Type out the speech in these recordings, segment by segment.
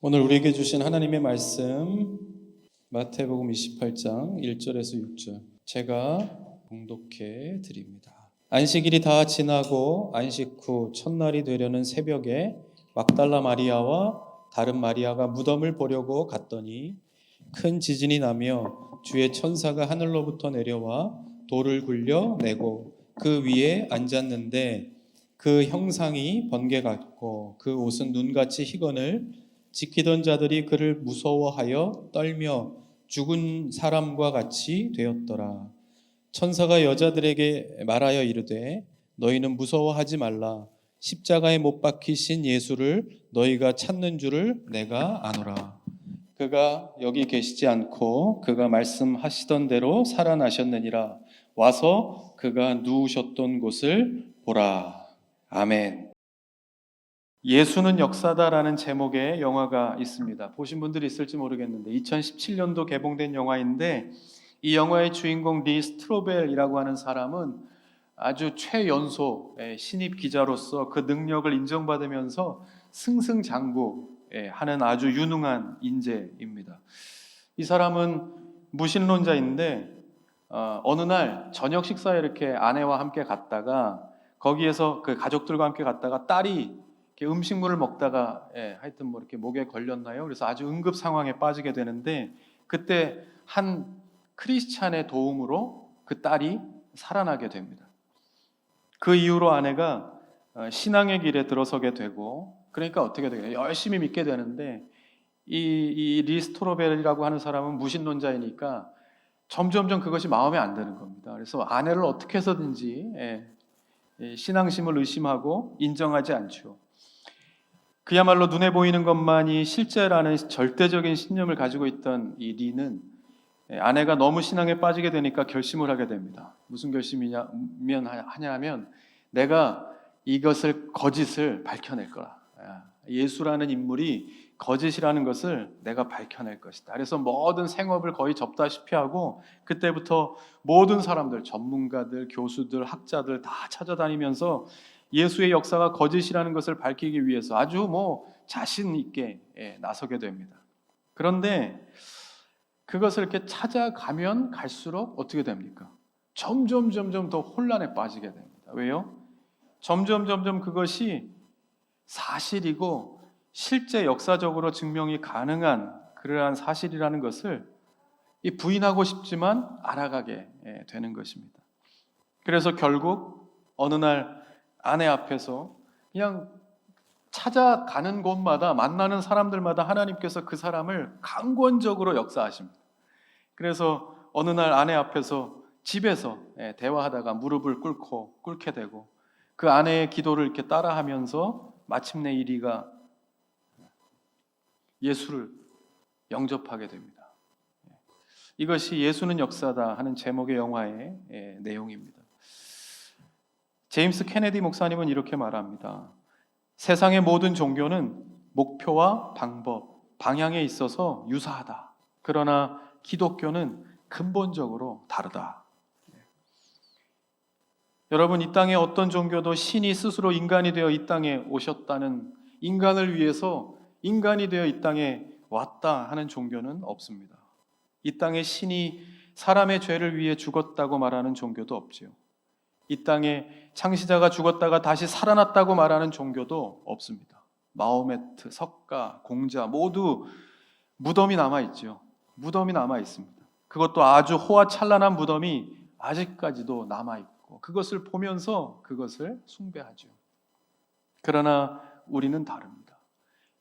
오늘 우리에게 주신 하나님의 말씀 마태복음 28장 1절에서 6절 제가 봉독해 드립니다. 안식일이 다 지나고 안식 후 첫날이 되려는 새벽에 막달라 마리아와 다른 마리아가 무덤을 보려고 갔더니 큰 지진이 나며 주의 천사가 하늘로부터 내려와 돌을 굴려 내고 그 위에 앉았는데 그 형상이 번개 같고 그 옷은 눈같이 희건을 지키던 자들이 그를 무서워하여 떨며 죽은 사람과 같이 되었더라. 천사가 여자들에게 말하여 이르되 너희는 무서워하지 말라. 십자가에 못 박히신 예수를 너희가 찾는 줄을 내가 아노라. 그가 여기 계시지 않고 그가 말씀하시던 대로 살아나셨느니라. 와서 그가 누우셨던 곳을 보라. 아멘. 예수는 역사다라는 제목의 영화가 있습니다. 보신 분들이 있을지 모르겠는데 2017년도 개봉된 영화인데 이 영화의 주인공 리 스트로벨이라고 하는 사람은 아주 최연소 신입 기자로서 그 능력을 인정받으면서 승승장구하는 아주 유능한 인재입니다. 이 사람은 무신론자인데 어느 날 저녁 식사에 이렇게 아내와 함께 갔다가 거기에서 그 가족들과 함께 갔다가 딸이 음식물을 먹다가 하여튼 뭐 이렇게 목에 걸렸나요? 그래서 아주 응급 상황에 빠지게 되는데 그때 한 크리스찬의 도움으로 그 딸이 살아나게 됩니다. 그 이후로 아내가 신앙의 길에 들어서게 되고 그러니까 어떻게 되겠어요? 열심히 믿게 되는데 이 리스토로벨이라고 하는 사람은 무신론자이니까 점점점 그것이 마음에 안 드는 겁니다. 그래서 아내를 어떻게 해서든지 신앙심을 의심하고 인정하지 않죠. 그야말로 눈에 보이는 것만이 실제라는 절대적인 신념을 가지고 있던 이 리는 아내가 너무 신앙에 빠지게 되니까 결심을 하게 됩니다. 무슨 하냐면 내가 이것을 거짓을 밝혀낼 거라. 예수라는 인물이 거짓이라는 것을 내가 밝혀낼 것이다. 그래서 모든 생업을 거의 접다시피 하고 그때부터 모든 사람들, 전문가들, 교수들, 학자들 다 찾아다니면서 예수의 역사가 거짓이라는 것을 밝히기 위해서 아주 자신 있게 나서게 됩니다. 그런데 그것을 이렇게 찾아가면 갈수록 어떻게 됩니까? 점점 더 혼란에 빠지게 됩니다. 왜요? 점점 그것이 사실이고 실제 역사적으로 증명이 가능한 그러한 사실이라는 것을 부인하고 싶지만 알아가게 되는 것입니다. 그래서 결국 어느 날 아내 앞에서 그냥 찾아가는 곳마다 만나는 사람들마다 하나님께서 그 사람을 강권적으로 역사하십니다. 그래서 어느 날 아내 앞에서 집에서 대화하다가 무릎을 꿇게 되고 그 아내의 기도를 이렇게 따라하면서 마침내 이리가 예수를 영접하게 됩니다. 이것이 예수는 역사다 하는 제목의 영화의 내용입니다. 제임스 케네디 목사님은 이렇게 말합니다. 세상의 모든 종교는 목표와 방법, 방향에 있어서 유사하다. 그러나 기독교는 근본적으로 다르다. 여러분, 이 땅에 어떤 종교도 신이 스스로 인간이 되어 이 땅에 오셨다는, 인간을 위해서 인간이 되어 이 땅에 왔다 하는 종교는 없습니다. 이 땅에 신이 사람의 죄를 위해 죽었다고 말하는 종교도 없지요. 이 땅에 창시자가 죽었다가 다시 살아났다고 말하는 종교도 없습니다. 마호메트, 석가, 공자 모두 무덤이 남아있죠. 무덤이 남아있습니다. 그것도 아주 호화찬란한 무덤이 아직까지도 남아있고 그것을 보면서 그것을 숭배하죠. 그러나 우리는 다릅니다.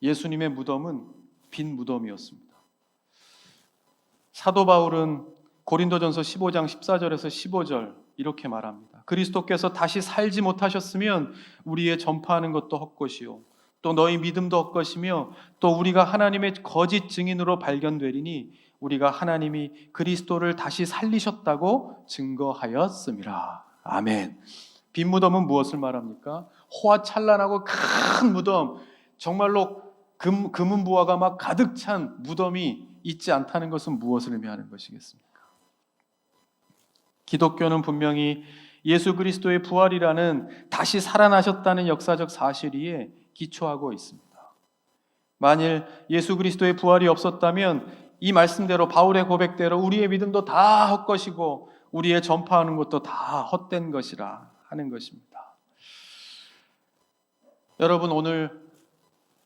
예수님의 무덤은 빈 무덤이었습니다. 사도 바울은 고린도전서 15장 14절에서 15절 이렇게 말합니다. 그리스도께서 다시 살지 못하셨으면 우리의 전파하는 것도 헛것이요 또 너희 믿음도 헛것이며 또 우리가 하나님의 거짓 증인으로 발견되리니 우리가 하나님이 그리스도를 다시 살리셨다고 증거하였음이라. 아멘. 빈 무덤은 무엇을 말합니까? 호화찬란하고 큰 무덤, 정말로 금은보화가 막 가득 찬 무덤이 있지 않다는 것은 무엇을 의미하는 것이겠습니까? 기독교는 분명히 예수 그리스도의 부활이라는 다시 살아나셨다는 역사적 사실 위에 기초하고 있습니다. 만일 예수 그리스도의 부활이 없었다면 이 말씀대로 바울의 고백대로 우리의 믿음도 다 헛것이고 우리의 전파하는 것도 다 헛된 것이라 하는 것입니다. 여러분, 오늘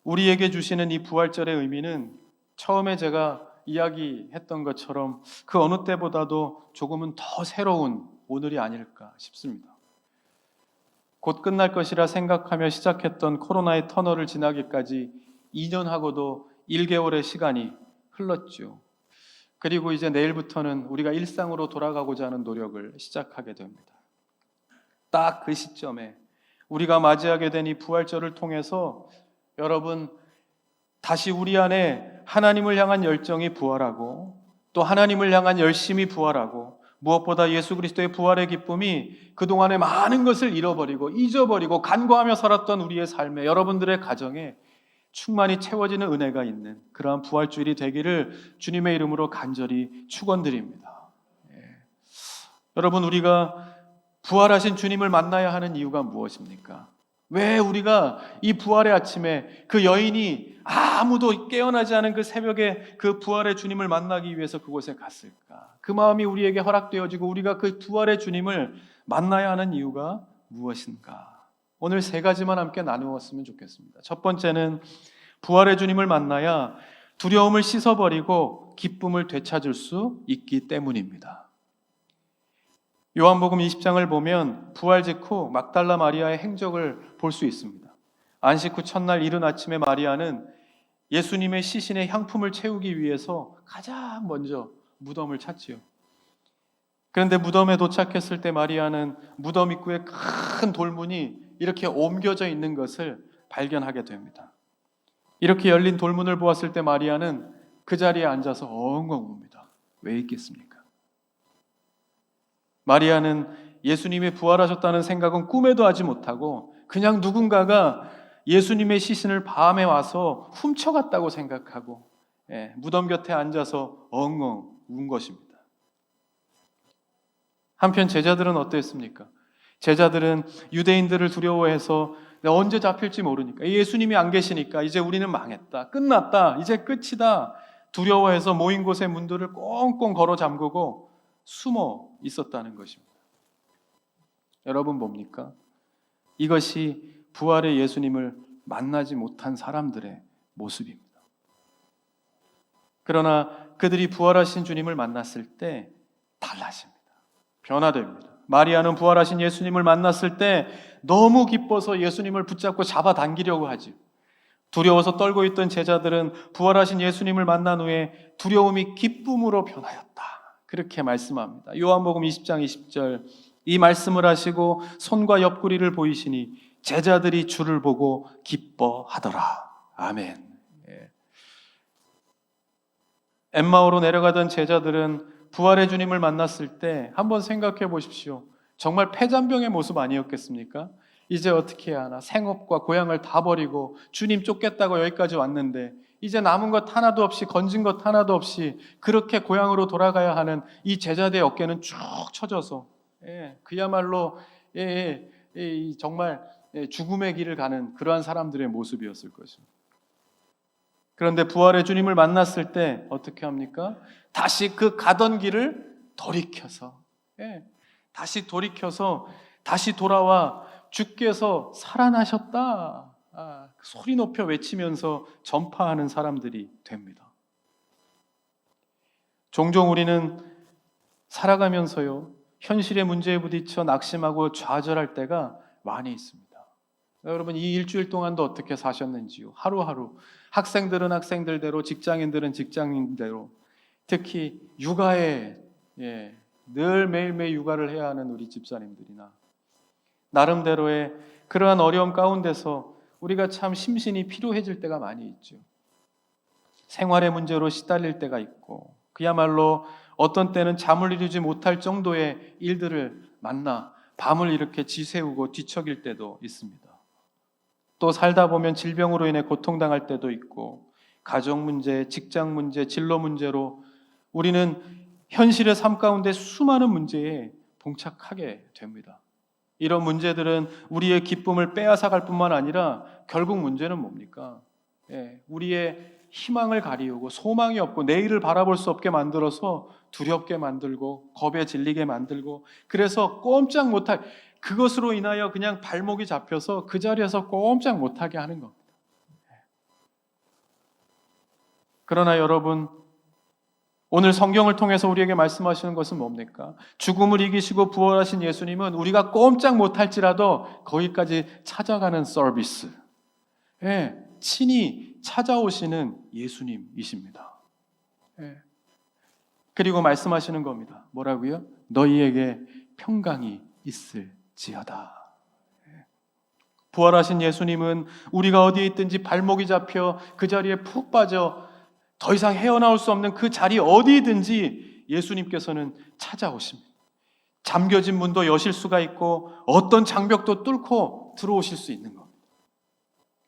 우리에게 주시는 이 부활절의 의미는 처음에 제가 이야기했던 것처럼 그 어느 때보다도 조금은 더 새로운 오늘이 아닐까 싶습니다. 곧 끝날 것이라 생각하며 시작했던 코로나의 터널을 지나기까지 2년하고도 1개월의 시간이 흘렀죠. 그리고 이제 내일부터는 우리가 일상으로 돌아가고자 하는 노력을 시작하게 됩니다. 딱 그 시점에 우리가 맞이하게 된 이 부활절을 통해서 여러분, 다시 우리 안에 하나님을 향한 열정이 부활하고 또 하나님을 향한 열심이 부활하고 무엇보다 예수 그리스도의 부활의 기쁨이 그동안에 많은 것을 잃어버리고 잊어버리고 간과하며 살았던 우리의 삶에, 여러분들의 가정에 충만히 채워지는 은혜가 있는 그러한 부활주일이 되기를 주님의 이름으로 간절히 축원드립니다. 여러분, 우리가 부활하신 주님을 만나야 하는 이유가 무엇입니까? 왜 우리가 이 부활의 아침에 그 여인이 아무도 깨어나지 않은 그 새벽에 그 부활의 주님을 만나기 위해서 그곳에 갔을까? 그 마음이 우리에게 허락되어지고 우리가 그 부활의 주님을 만나야 하는 이유가 무엇인가? 오늘 세 가지만 함께 나누었으면 좋겠습니다. 첫 번째는 부활의 주님을 만나야 두려움을 씻어버리고 기쁨을 되찾을 수 있기 때문입니다. 요한복음 20장을 보면 부활 직후 막달라 마리아의 행적을 볼 수 있습니다. 안식 후 첫날 이른 아침에 마리아는 예수님의 시신에 향품을 채우기 위해서 가장 먼저 무덤을 찾지요. 그런데 무덤에 도착했을 때 마리아는 무덤 입구에 큰 돌문이 이렇게 옮겨져 있는 것을 발견하게 됩니다. 이렇게 열린 돌문을 보았을 때 마리아는 그 자리에 앉아서 엉엉 웁니다. 왜 있겠습니까? 마리아는 예수님이 부활하셨다는 생각은 꿈에도 하지 못하고 그냥 누군가가 예수님의 시신을 밤에 와서 훔쳐갔다고 생각하고 무덤 곁에 앉아서 엉엉 운 것입니다. 한편 제자들은 어땠습니까? 제자들은 유대인들을 두려워해서 언제 잡힐지 모르니까, 예수님이 안 계시니까 이제 우리는 망했다, 끝났다, 이제 끝이다 두려워해서 모인 곳의 문들을 꽁꽁 걸어 잠그고 숨어 있었다는 것입니다. 여러분, 뭡니까? 이것이 부활의 예수님을 만나지 못한 사람들의 모습입니다. 그러나 그들이 부활하신 주님을 만났을 때 달라집니다. 변화됩니다. 마리아는 부활하신 예수님을 만났을 때 너무 기뻐서 예수님을 붙잡고 잡아당기려고 하지. 두려워서 떨고 있던 제자들은 부활하신 예수님을 만난 후에 두려움이 기쁨으로 변하였다, 그렇게 말씀합니다. 요한복음 20장 20절, 이 말씀을 하시고 손과 옆구리를 보이시니 제자들이 주를 보고 기뻐하더라. 아멘. 엠마오로 내려가던 제자들은 부활의 주님을 만났을 때 한번 생각해 보십시오. 정말 패잔병의 모습 아니었겠습니까? 이제 어떻게 해야 하나, 생업과 고향을 다 버리고 주님 쫓겠다고 여기까지 왔는데 이제 남은 것 하나도 없이, 건진 것 하나도 없이 그렇게 고향으로 돌아가야 하는 이 제자들의 어깨는 쭉 처져서 그야말로 정말 죽음의 길을 가는 그러한 사람들의 모습이었을 것입니다. 그런데 부활의 주님을 만났을 때 어떻게 합니까? 다시 그 가던 길을 돌이켜서 다시 돌아와 주께서 살아나셨다, 소리 높여 외치면서 전파하는 사람들이 됩니다. 종종 우리는 살아가면서요, 현실의 문제에 부딪혀 낙심하고 좌절할 때가 많이 있습니다. 여러분, 이 일주일 동안도 어떻게 사셨는지요? 하루하루 학생들은 학생들대로, 직장인들은 직장인대로, 특히 육아에 늘 매일매일 육아를 해야 하는 우리 집사님들이나 나름대로의 그러한 어려움 가운데서 우리가 참 심신이 피로해질 때가 많이 있죠. 생활의 문제로 시달릴 때가 있고 그야말로 어떤 때는 잠을 이루지 못할 정도의 일들을 만나 밤을 이렇게 지새우고 뒤척일 때도 있습니다. 또 살다 보면 질병으로 인해 고통당할 때도 있고 가정 문제, 직장 문제, 진로 문제로 우리는 현실의 삶 가운데 수많은 문제에 봉착하게 됩니다. 이런 문제들은 우리의 기쁨을 빼앗아갈 뿐만 아니라 결국 문제는 뭡니까? 우리의 희망을 가리우고 소망이 없고 내일을 바라볼 수 없게 만들어서 두렵게 만들고 겁에 질리게 만들고, 그래서 꼼짝 못할, 그것으로 인하여 그냥 발목이 잡혀서 그 자리에서 꼼짝 못하게 하는 겁니다. 그러나 여러분, 오늘 성경을 통해서 우리에게 말씀하시는 것은 뭡니까? 죽음을 이기시고 부활하신 예수님은 우리가 꼼짝 못할지라도 거기까지 찾아가는 서비스, 친히 찾아오시는 예수님이십니다. 그리고 말씀하시는 겁니다. 뭐라고요? 너희에게 평강이 있을지어다. 부활하신 예수님은 우리가 어디에 있든지 발목이 잡혀 그 자리에 푹 빠져 더 이상 헤어나올 수 없는 그 자리 어디든지 예수님께서는 찾아오십니다. 잠겨진 문도 여실 수가 있고 어떤 장벽도 뚫고 들어오실 수 있는 겁니다.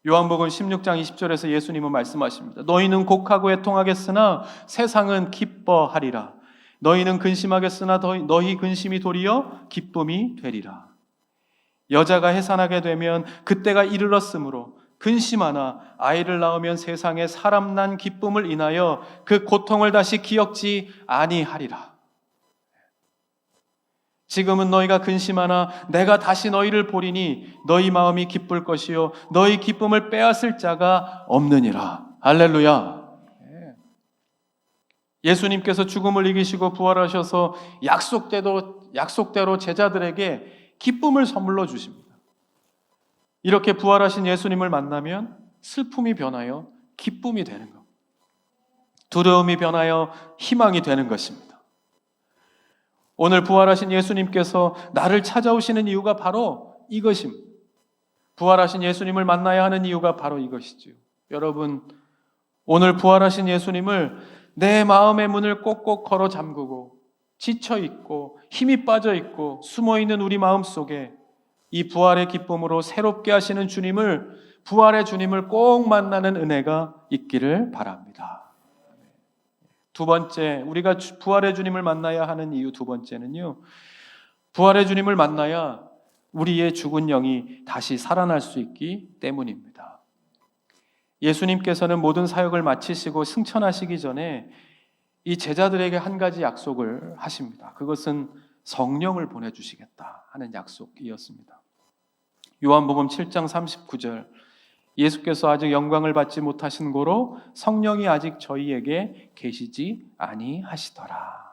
요한복음 16장 20절에서 예수님은 말씀하십니다. 너희는 곡하고 애통하겠으나 세상은 기뻐하리라. 너희는 근심하겠으나 너희 근심이 도리어 기쁨이 되리라. 여자가 해산하게 되면 그때가 이르렀으므로 근심하나 아이를 낳으면 세상에 사람 난 기쁨을 인하여 그 고통을 다시 기억지 아니하리라. 지금은 너희가 근심하나 내가 다시 너희를 보리니 너희 마음이 기쁠 것이요 너희 기쁨을 빼앗을 자가 없느니라. 할렐루야. 예수님께서 죽음을 이기시고 부활하셔서 약속대로 제자들에게 기쁨을 선물로 주십니다. 이렇게 부활하신 예수님을 만나면 슬픔이 변하여 기쁨이 되는 것, 두려움이 변하여 희망이 되는 것입니다. 오늘 부활하신 예수님께서 나를 찾아오시는 이유가 바로 이것입니다. 부활하신 예수님을 만나야 하는 이유가 바로 이것이지요. 여러분, 오늘 부활하신 예수님을 내 마음의 문을 꼭꼭 걸어 잠그고 지쳐있고 힘이 빠져있고 숨어있는 우리 마음속에 이 부활의 기쁨으로 새롭게 하시는 주님을, 부활의 주님을 꼭 만나는 은혜가 있기를 바랍니다. 두 번째, 우리가 부활의 주님을 만나야 하는 이유 두 번째는요, 부활의 주님을 만나야 우리의 죽은 영이 다시 살아날 수 있기 때문입니다. 예수님께서는 모든 사역을 마치시고 승천하시기 전에 이 제자들에게 한 가지 약속을 하십니다. 그것은 성령을 보내주시겠다 하는 약속이었습니다. 요한복음 7장 39절, 예수께서 아직 영광을 받지 못하신 고로 성령이 아직 저희에게 계시지 아니하시더라.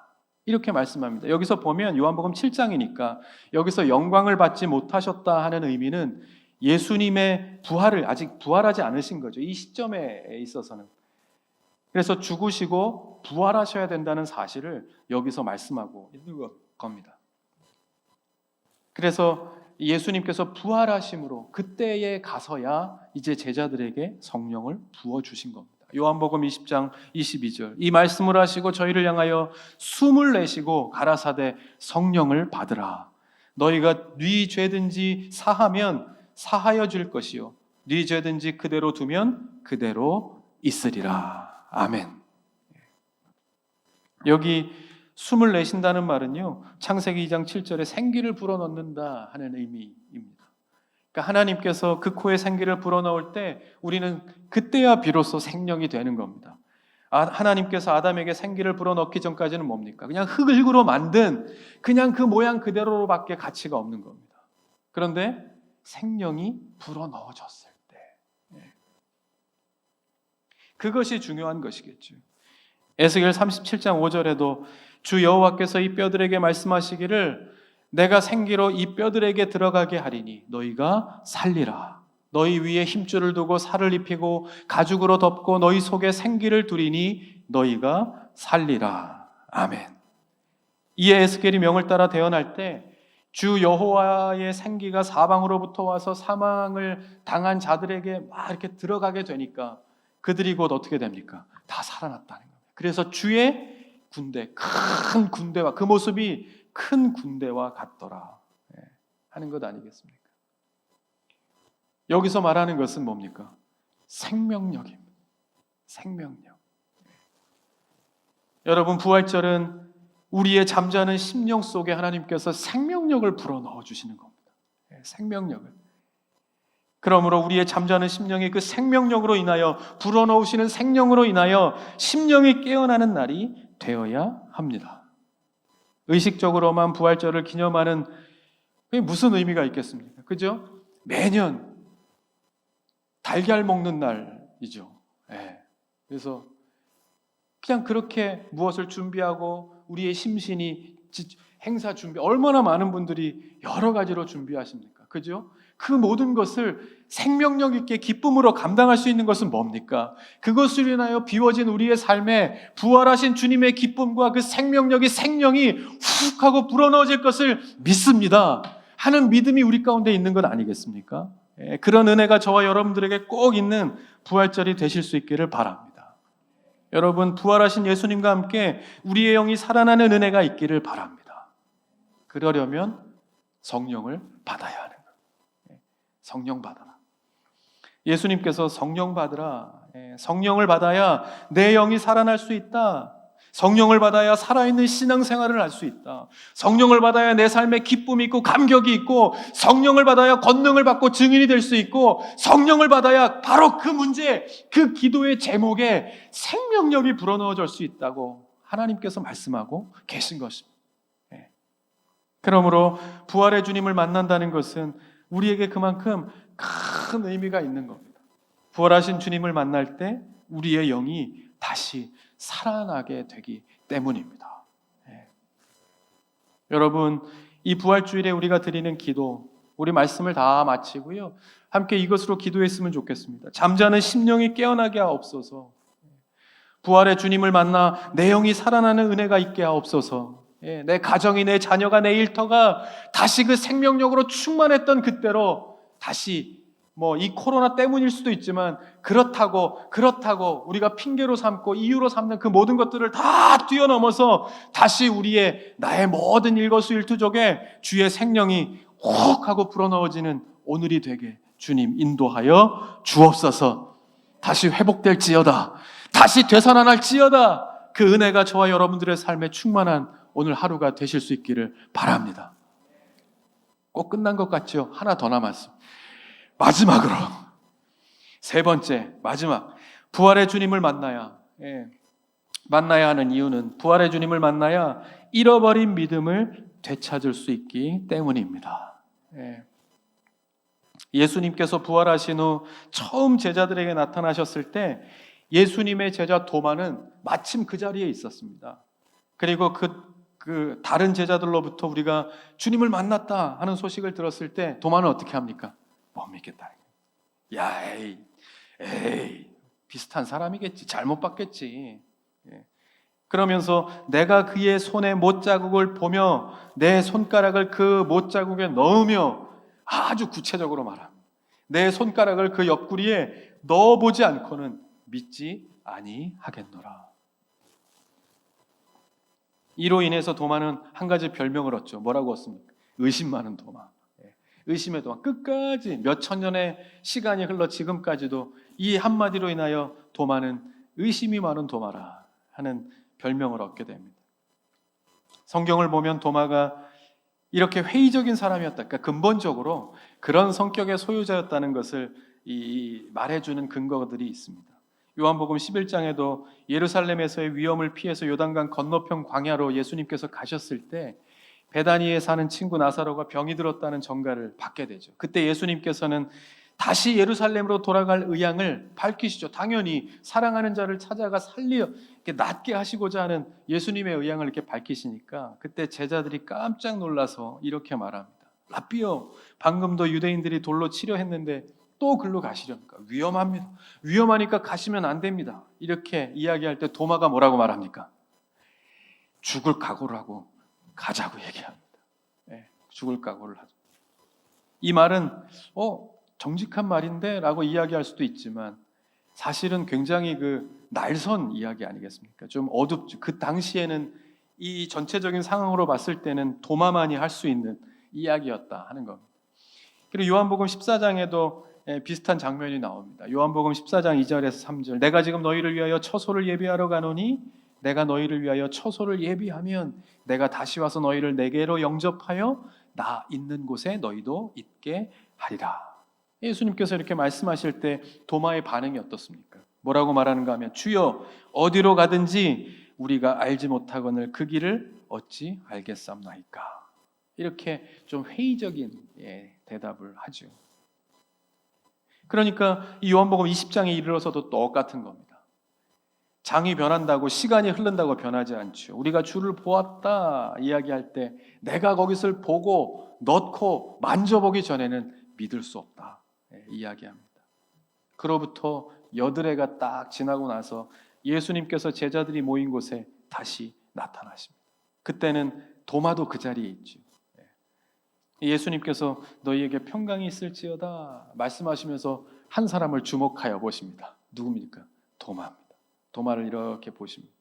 이렇게 말씀합니다. 여기서 보면 요한복음 7장이니까 여기서 영광을 받지 못하셨다 하는 의미는 예수님의 부활을 아직 부활하지 않으신 거죠. 이 시점에 있어서는. 그래서 죽으시고 부활하셔야 된다는 사실을 여기서 말씀하고 있는 겁니다. 그래서 예수님께서 부활하심으로 그때에 가서야 이제 제자들에게 성령을 부어주신 겁니다. 요한복음 20장 22절, 이 말씀을 하시고 저희를 향하여 숨을 내쉬고 가라사대 성령을 받으라. 너희가 네 죄든지 사하면 사하여 줄 것이요 네 죄든지 그대로 두면 그대로 있으리라. 아멘. 여기 숨을 내쉰다는 말은요, 창세기 2장 7절에 생기를 불어넣는다 하는 의미입니다. 그러니까 하나님께서 그 코에 생기를 불어넣을 때 우리는 그때야 비로소 생명이 되는 겁니다. 하나님께서 아담에게 생기를 불어넣기 전까지는 뭡니까? 그냥 흙으로 만든 그냥 그 모양 그대로밖에 가치가 없는 겁니다. 그런데 생명이 불어넣어졌을 때, 그것이 중요한 것이겠죠. 에스겔 37장 5절에도 주 여호와께서 이 뼈들에게 말씀하시기를 내가 생기로 이 뼈들에게 들어가게 하리니 너희가 살리라. 너희 위에 힘줄을 두고 살을 입히고 가죽으로 덮고 너희 속에 생기를 두리니 너희가 살리라. 아멘. 이에 에스겔이 명을 따라 대언할 때 주 여호와의 생기가 사방으로부터 와서 사망을 당한 자들에게 막 이렇게 들어가게 되니까 그들이 곧 어떻게 됩니까? 다 살아났다는 겁니다. 그래서 주의 군대, 큰 군대와 그 모습이 큰 군대와 같더라 하는 것 아니겠습니까? 여기서 말하는 것은 뭡니까? 생명력입니다. 생명력. 여러분, 부활절은 우리의 잠자는 심령 속에 하나님께서 생명력을 불어넣어 주시는 겁니다. 생명력을. 그러므로 우리의 잠자는 심령이 그 생명력으로 인하여 불어넣으시는 생명으로 인하여 심령이 깨어나는 날이 되어야 합니다. 의식적으로만 부활절을 기념하는 그게 무슨 의미가 있겠습니까? 그죠? 매년 달걀 먹는 날이죠. 예. 그래서 그냥 그렇게 무엇을 준비하고 우리의 심신이 행사 준비, 얼마나 많은 분들이 여러 가지로 준비하십니까? 그죠? 그 모든 것을 생명력 있게 기쁨으로 감당할 수 있는 것은 뭡니까? 그것으로 인하여 비워진 우리의 삶에 부활하신 주님의 기쁨과 그 생명력이 생령이 훅 하고 불어넣어질 것을 믿습니다 하는 믿음이 우리 가운데 있는 것 아니겠습니까? 그런 은혜가 저와 여러분들에게 꼭 있는 부활절이 되실 수 있기를 바랍니다. 여러분, 부활하신 예수님과 함께 우리의 영이 살아나는 은혜가 있기를 바랍니다. 그러려면 성령을 받아야 하는 거예요. 성령 받아라. 예수님께서 성령 받으라. 성령을 받아야 내 영이 살아날 수 있다. 성령을 받아야 살아있는 신앙생활을 할 수 있다. 성령을 받아야 내 삶에 기쁨이 있고 감격이 있고, 성령을 받아야 권능을 받고 증인이 될 수 있고, 성령을 받아야 바로 그 문제, 그 기도의 제목에 생명력이 불어넣어질 수 있다고 하나님께서 말씀하고 계신 것입니다. 그러므로 부활의 주님을 만난다는 것은 우리에게 그만큼 큰 의미가 있는 겁니다. 부활하신 주님을 만날 때 우리의 영이 다시 살아나게 되기 때문입니다. 여러분, 이 부활주일에 우리가 드리는 기도, 우리 말씀을 다 마치고요, 함께 이것으로 기도했으면 좋겠습니다. 잠자는 심령이 깨어나게 하옵소서. 부활의 주님을 만나 내 영이 살아나는 은혜가 있게 하옵소서. 내 가정이, 내 자녀가, 내 일터가 다시 그 생명력으로 충만했던 그때로 다시, 이 코로나 때문일 수도 있지만 그렇다고 우리가 핑계로 삼고 이유로 삼는 그 모든 것들을 다 뛰어넘어서 다시 나의 모든 일거수일투족에 주의 생명이 혹 하고 불어넣어지는 오늘이 되게 주님 인도하여 주옵소서. 다시 회복될지어다, 다시 되살아날지어다. 그 은혜가 저와 여러분들의 삶에 충만한 오늘 하루가 되실 수 있기를 바랍니다. 꼭 끝난 것 같죠? 하나 더 남았습니다. 마지막으로, 세 번째, 마지막, 부활의 주님을 만나야 하는 이유는, 부활의 주님을 만나야 잃어버린 믿음을 되찾을 수 있기 때문입니다. 예수님께서 부활하신 후 처음 제자들에게 나타나셨을 때 예수님의 제자 도마는 마침 그 자리에 있었습니다. 그리고 그 다른 제자들로부터 우리가 주님을 만났다 하는 소식을 들었을 때 도마는 어떻게 합니까? 못 믿겠다. 야, 에이, 비슷한 사람이겠지. 잘못 봤겠지. 그러면서 내가 그의 손에 못자국을 보며 내 손가락을 그 못자국에 넣으며, 아주 구체적으로 말합니다. 내 손가락을 그 옆구리에 넣어보지 않고는 믿지 아니하겠노라. 이로 인해서 도마는 한 가지 별명을 얻죠. 뭐라고 얻습니까? 의심 많은 도마. 의심의 도마. 끝까지 몇천 년의 시간이 흘러 지금까지도 이 한마디로 인하여 도마는 의심이 많은 도마라 하는 별명을 얻게 됩니다. 성경을 보면 도마가 이렇게 회의적인 사람이었다, 그러니까 근본적으로 그런 성격의 소유자였다는 것을 말해주는 근거들이 있습니다. 요한복음 11장에도 예루살렘에서의 위험을 피해서 요단강 건너편 광야로 예수님께서 가셨을 때 베다니에 사는 친구 나사로가 병이 들었다는 전가를 받게 되죠. 그때 예수님께서는 다시 예루살렘으로 돌아갈 의향을 밝히시죠. 당연히 사랑하는 자를 찾아가 이렇게 낫게 하시고자 하는 예수님의 의향을 이렇게 밝히시니까 그때 제자들이 깜짝 놀라서 이렇게 말합니다. 라삐요, 방금도 유대인들이 돌로 치려 했는데 또 글로 가시렵니까? 위험합니다. 위험하니까 가시면 안 됩니다. 이렇게 이야기할 때 도마가 뭐라고 말합니까? 죽을 각오를 하고 가자고 얘기합니다. 죽을 각오를 하죠. 이 말은 정직한 말인데 라고 이야기할 수도 있지만 사실은 굉장히 날선 이야기 아니겠습니까? 좀 어둡죠. 그 당시에는 이 전체적인 상황으로 봤을 때는 도마만이 할 수 있는 이야기였다 하는 겁니다. 그리고 요한복음 14장에도 비슷한 장면이 나옵니다. 요한복음 14장 2절에서 3절, 내가 지금 너희를 위하여 처소를 예비하러 가노니 내가 너희를 위하여 처소를 예비하면 내가 다시 와서 너희를 내게로 영접하여 나 있는 곳에 너희도 있게 하리라. 예수님께서 이렇게 말씀하실 때 도마의 반응이 어떻습니까? 뭐라고 말하는가 하면 주여 어디로 가든지 우리가 알지 못하거늘 그 길을 어찌 알겠사옵나이까. 이렇게 좀 회의적인 대답을 하죠. 그러니까 이 요한복음 20장에 이르러서도 똑같은 겁니다. 장이 변한다고 시간이 흐른다고 변하지 않죠. 우리가 주를 보았다 이야기할 때 내가 거기서 보고 넣고 만져보기 전에는 믿을 수 없다 이야기합니다. 그로부터 여드레가 딱 지나고 나서 예수님께서 제자들이 모인 곳에 다시 나타나십니다. 그때는 도마도 그 자리에 있죠. 예수님께서 너희에게 평강이 있을지어다 말씀하시면서 한 사람을 주목하여 보십니다. 누굽니까? 도마입니다. 도마를 이렇게 보십니다.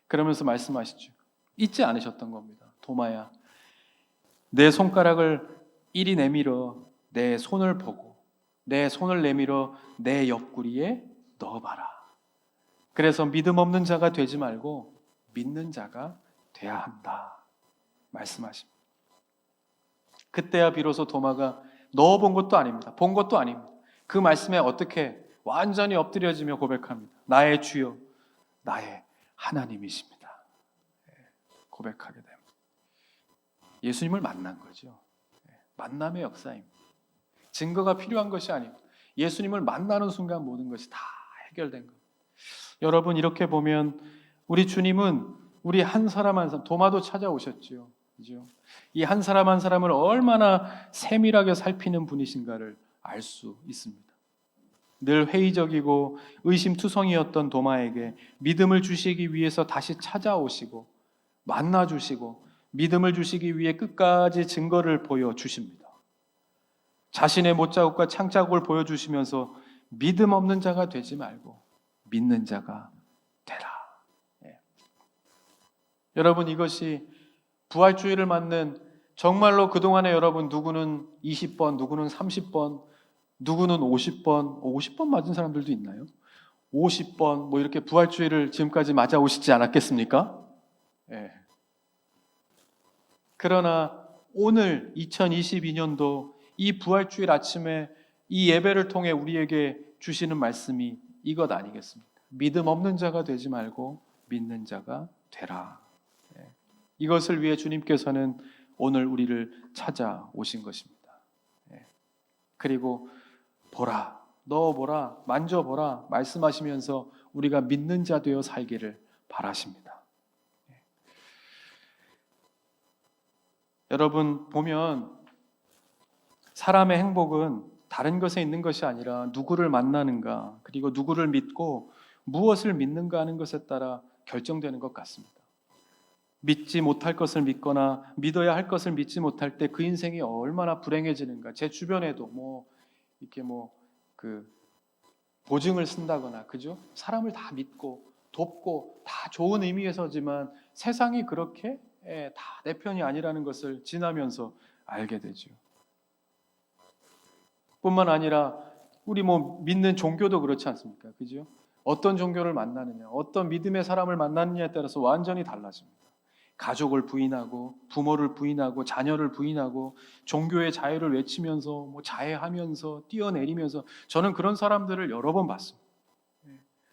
그러면서 말씀하시죠. 잊지 않으셨던 겁니다. 도마야, 내 손가락을 이리 내밀어 내 손을 보고 내 손을 내밀어 내 옆구리에 넣어봐라. 그래서 믿음 없는 자가 되지 말고 믿는 자가 돼야 한다 말씀하십니다. 그때야 비로소 도마가 넣어본 것도 아닙니다. 본 것도 아닙니다. 그 말씀에 어떻게 완전히 엎드려지며 고백합니다. 나의 주여 나의 하나님이십니다. 고백하게 됩니다. 예수님을 만난 거죠. 만남의 역사입니다. 증거가 필요한 것이 아닙니다. 예수님을 만나는 순간 모든 것이 다 해결된 겁니다. 여러분 이렇게 보면 우리 주님은 우리 한 사람 한 사람, 도마도 찾아오셨죠. 그죠? 이 한 사람 한 사람을 얼마나 세밀하게 살피는 분이신가를 알 수 있습니다. 늘 회의적이고 의심투성이었던 도마에게 믿음을 주시기 위해서 다시 찾아오시고 만나주시고 믿음을 주시기 위해 끝까지 증거를 보여주십니다. 자신의 못자국과 창자국을 보여주시면서 믿음 없는 자가 되지 말고 믿는 자가 되라. 여러분 이것이 부활주의를 맞는 정말로 그동안에 여러분 누구는 20번, 누구는 30번, 누구는 50번 맞은 사람들도 있나요? 50번 뭐 이렇게 부활주의를 지금까지 맞아 오시지 않았겠습니까? 그러나 오늘 2022년도 이 부활주일 아침에 이 예배를 통해 우리에게 주시는 말씀이 이것 아니겠습니까? 믿음 없는 자가 되지 말고 믿는 자가 되라. 이것을 위해 주님께서는 오늘 우리를 찾아오신 것입니다. 그리고 보라, 넣어보라, 만져보라 말씀하시면서 우리가 믿는 자 되어 살기를 바라십니다. 여러분 보면 사람의 행복은 다른 것에 있는 것이 아니라 누구를 만나는가 그리고 누구를 믿고 무엇을 믿는가 하는 것에 따라 결정되는 것 같습니다. 믿지 못할 것을 믿거나 믿어야 할 것을 믿지 못할 때 그 인생이 얼마나 불행해지는가. 제 주변에도 이렇게 그 보증을 쓴다거나 그죠? 사람을 다 믿고 돕고 다 좋은 의미에서지만 세상이 그렇게 다 내 편이 아니라는 것을 지나면서 알게 되죠. 뿐만 아니라 우리 믿는 종교도 그렇지 않습니까? 그죠? 어떤 종교를 만나느냐, 어떤 믿음의 사람을 만나느냐에 따라서 완전히 달라집니다. 가족을 부인하고 부모를 부인하고 자녀를 부인하고 종교의 자유를 외치면서 자해하면서 뛰어내리면서 저는 그런 사람들을 여러 번 봤습니다.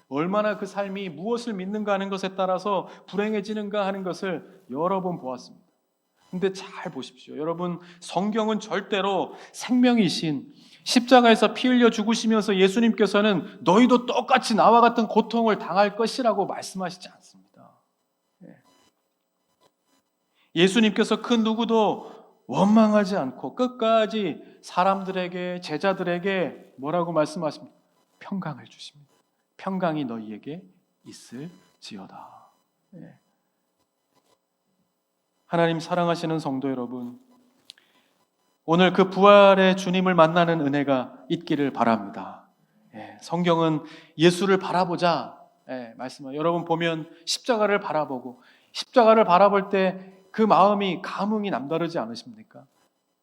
얼마나 그 삶이 무엇을 믿는가 하는 것에 따라서 불행해지는가 하는 것을 여러 번 보았습니다. 근데 잘 보십시오. 여러분 성경은 절대로 생명이신 십자가에서 피 흘려 죽으시면서 예수님께서는 너희도 똑같이 나와 같은 고통을 당할 것이라고 말씀하시지 않습니다. 예수님께서 그 누구도 원망하지 않고 끝까지 사람들에게 제자들에게 뭐라고 말씀하십니까? 평강을 주십니다. 평강이 너희에게 있을지어다. 하나님 사랑하시는 성도 여러분, 오늘 그 부활의 주님을 만나는 은혜가 있기를 바랍니다. 성경은 예수를 바라보자 말씀을 여러분 보면 십자가를 바라보고 십자가를 바라볼 때 그 마음이 감흥이 남다르지 않으십니까?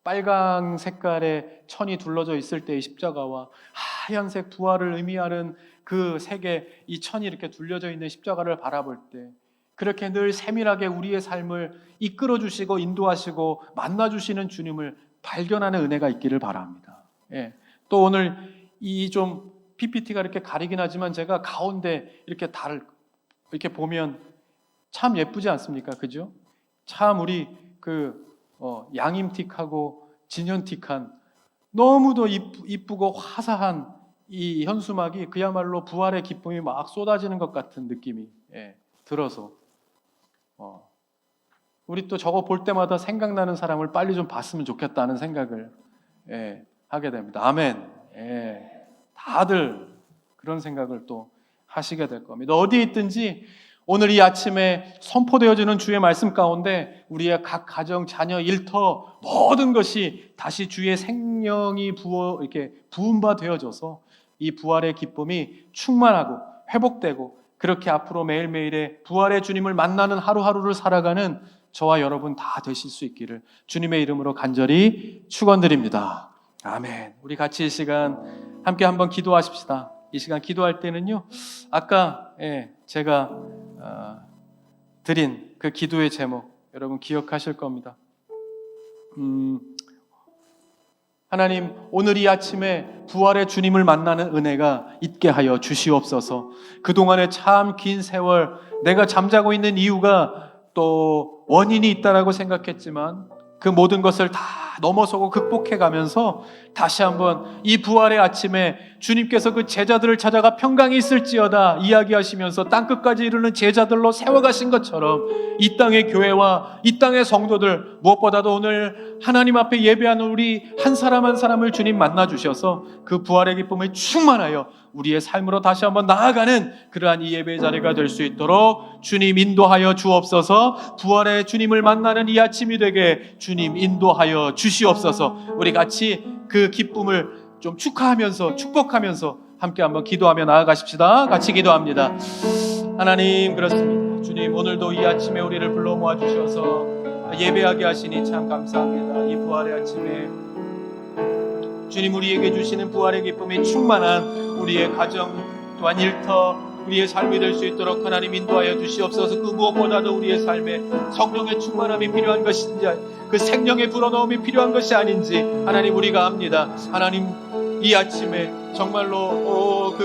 빨강 색깔의 천이 둘러져 있을 때의 십자가와 하얀색 부활을 의미하는 그 색의 이 천이 이렇게 둘려져 있는 십자가를 바라볼 때 그렇게 늘 세밀하게 우리의 삶을 이끌어 주시고 인도하시고 만나 주시는 주님을 발견하는 은혜가 있기를 바랍니다. 또 오늘 이 좀 PPT가 이렇게 가리긴 하지만 제가 가운데 이렇게 달을 이렇게 보면 참 예쁘지 않습니까? 그죠? 참 우리 양임틱하고 진현틱한 너무도 이쁘고 화사한 이 현수막이 그야말로 부활의 기쁨이 막 쏟아지는 것 같은 느낌이 들어서 우리 또 저거 볼 때마다 생각나는 사람을 빨리 좀 봤으면 좋겠다는 생각을 하게 됩니다. 아멘. 다들 그런 생각을 또 하시게 될 겁니다. 어디에 있든지 오늘 이 아침에 선포되어지는 주의 말씀 가운데 우리의 각 가정, 자녀, 일터 모든 것이 다시 주의 생명이 이렇게 부음바 되어져서 이 부활의 기쁨이 충만하고 회복되고 그렇게 앞으로 매일매일의 부활의 주님을 만나는 하루하루를 살아가는 저와 여러분 다 되실 수 있기를 주님의 이름으로 간절히 축원드립니다. 아멘. 우리 같이 이 시간 함께 한번 기도하십시다. 이 시간 기도할 때는요, 아까 제가 드린 그 기도의 제목 여러분 기억하실 겁니다. 하나님, 오늘 이 아침에 부활의 주님을 만나는 은혜가 있게 하여 주시옵소서. 그동안에 참 긴 세월 내가 잠자고 있는 이유가 또 원인이 있다라고 생각했지만 그 모든 것을 다 넘어서고 극복해가면서 다시 한번 이 부활의 아침에 주님께서 그 제자들을 찾아가 평강이 있을지어다 이야기하시면서 땅끝까지 이르는 제자들로 세워가신 것처럼 이 땅의 교회와 이 땅의 성도들 무엇보다도 오늘 하나님 앞에 예배하는 우리 한 사람 한 사람을 주님 만나주셔서 그 부활의 기쁨을 충만하여 우리의 삶으로 다시 한번 나아가는 그러한 이 예배의 자리가 될 수 있도록 주님 인도하여 주옵소서. 부활의 주님을 만나는 이 아침이 되게 주님 인도하여 주시옵소서. 우리 같이 그 기쁨을 좀 축하하면서 축복하면서 함께 한번 기도하며 나아가십시다. 같이 기도합니다. 하나님, 그렇습니다. 주님, 오늘도 이 아침에 우리를 불러 모아 주셔서 예배하게 하시니 참 감사합니다. 이 부활의 아침에 주님 우리에게 주시는 부활의 기쁨이 충만한 우리의 가정 또한 일터 우리의 삶이 될 수 있도록 하나님 인도하여 주시옵소서. 그 무엇보다도 우리의 삶에 성령의 충만함이 필요한 것인지 그 생명의 불어넣음이 필요한 것이 아닌지 하나님 우리가 압니다. 하나님 이 아침에 정말로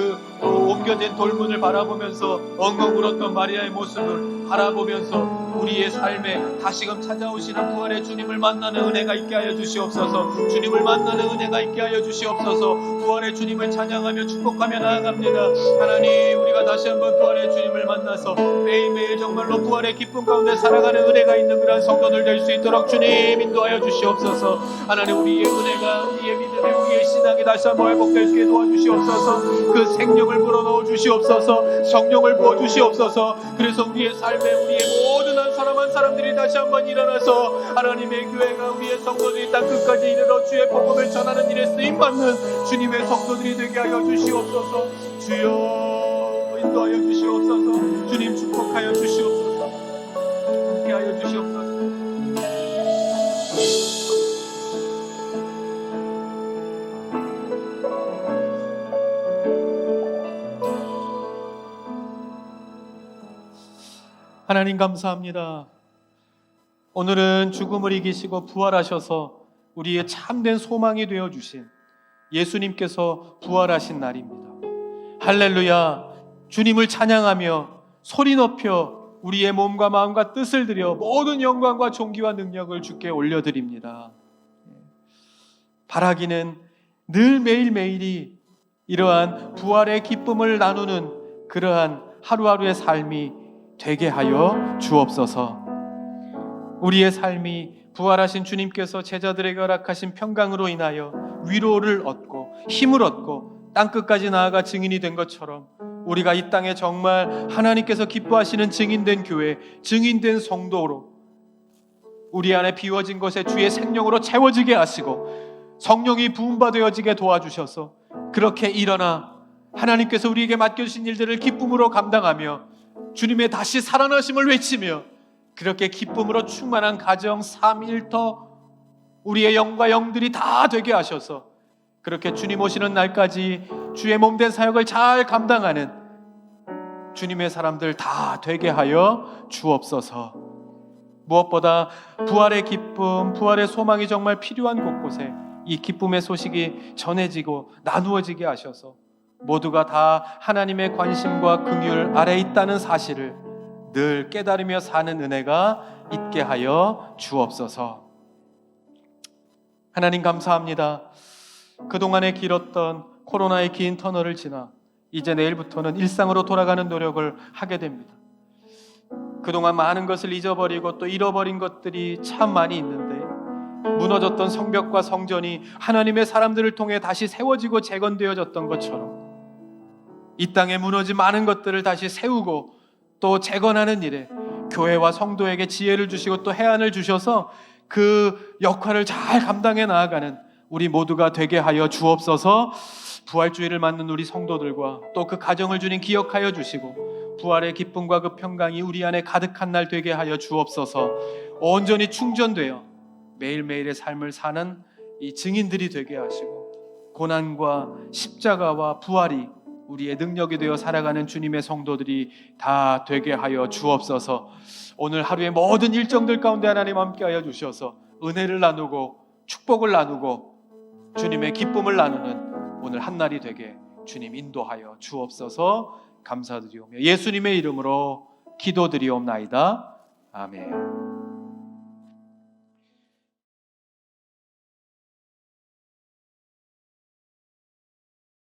옮겨진 돌문을 바라보면서 엉엉 울었던 마리아의 모습을 바라보면서 우리의 삶에 다시금 찾아오시는 부활의 주님을 만나는 은혜가 있게 하여 주시옵소서. 주님을 만나는 은혜가 있게 하여 주시옵소서. 부활의 주님을 찬양하며 축복하며 나아갑니다. 하나님, 우리가 다시 한번 부활의 주님을 만나서 매일매일 정말로 부활의 기쁨 가운데 살아가는 은혜가 있는 그런 성도들 될 수 있도록 주님 인도하여 주시옵소서. 하나님, 우리의 은혜가 우리의 믿음이 우리의 신앙이 다시 한번 회복될 수 있게 도와주시옵소서. 그 생명을 불어넣어 주시옵소서. 성령을 부어 주시옵소서. 그래서 우리의 삶에 우리의 모든 한 사람 한 사람들이 다시 한번 일어나서 하나님의 교회가 우리의 성도들이 땅 끝까지 이르러 주의 복음을 전하는 일에 쓰임받는 주님의 성도들이 되게 하여 주시옵소서. 주여 인도하여 주시옵소서. 주님 축복하여 주시옵소서. 함께하여 주시옵소서. 하나님 감사합니다. 오늘은 죽음을 이기시고 부활하셔서 우리의 참된 소망이 되어주신 예수님께서 부활하신 날입니다. 할렐루야. 주님을 찬양하며 소리 높여 우리의 몸과 마음과 뜻을 들여 모든 영광과 존귀와 능력을 주께 올려드립니다. 바라기는 늘 매일매일이 이러한 부활의 기쁨을 나누는 그러한 하루하루의 삶이 되게 하여 주옵소서. 우리의 삶이 부활하신 주님께서 제자들에게 허락하신 평강으로 인하여 위로를 얻고 힘을 얻고 땅끝까지 나아가 증인이 된 것처럼 우리가 이 땅에 정말 하나님께서 기뻐하시는 증인된 교회, 증인된 성도로 우리 안에 비워진 것에 주의 생명으로 채워지게 하시고 성령이 부음받아지게 도와주셔서 그렇게 일어나 하나님께서 우리에게 맡겨주신 일들을 기쁨으로 감당하며 주님의 다시 살아나심을 외치며 그렇게 기쁨으로 충만한 가정, 삶, 일터 우리의 영과 영들이 다 되게 하셔서 그렇게 주님 오시는 날까지 주의 몸된 사역을 잘 감당하는 주님의 사람들 다 되게 하여 주옵소서. 무엇보다 부활의 기쁨, 부활의 소망이 정말 필요한 곳곳에 이 기쁨의 소식이 전해지고 나누어지게 하셔서 모두가 다 하나님의 관심과 긍휼 아래 있다는 사실을 늘 깨달으며 사는 은혜가 있게 하여 주옵소서. 하나님 감사합니다. 그동안에 길었던 코로나의 긴 터널을 지나 이제 내일부터는 일상으로 돌아가는 노력을 하게 됩니다. 그동안 많은 것을 잊어버리고 또 잃어버린 것들이 참 많이 있는데, 무너졌던 성벽과 성전이 하나님의 사람들을 통해 다시 세워지고 재건되어졌던 것처럼 이 땅에 무너진 많은 것들을 다시 세우고 또 재건하는 일에 교회와 성도에게 지혜를 주시고 또 해안을 주셔서 그 역할을 잘 감당해 나아가는 우리 모두가 되게 하여 주옵소서. 부활주의를 맞는 우리 성도들과 또 그 가정을 주님 기억하여 주시고 부활의 기쁨과 그 평강이 우리 안에 가득한 날 되게 하여 주옵소서. 온전히 충전되어 매일매일의 삶을 사는 이 증인들이 되게 하시고 고난과 십자가와 부활이 우리의 능력이 되어 살아가는 주님의 성도들이 다 되게 하여 주옵소서. 오늘 하루의 모든 일정들 가운데 하나님 함께하여 주셔서 은혜를 나누고 축복을 나누고 주님의 기쁨을 나누는 오늘 한날이 되게 주님 인도하여 주옵소서. 감사드리오며 예수님의 이름으로 기도드리옵나이다. 아멘.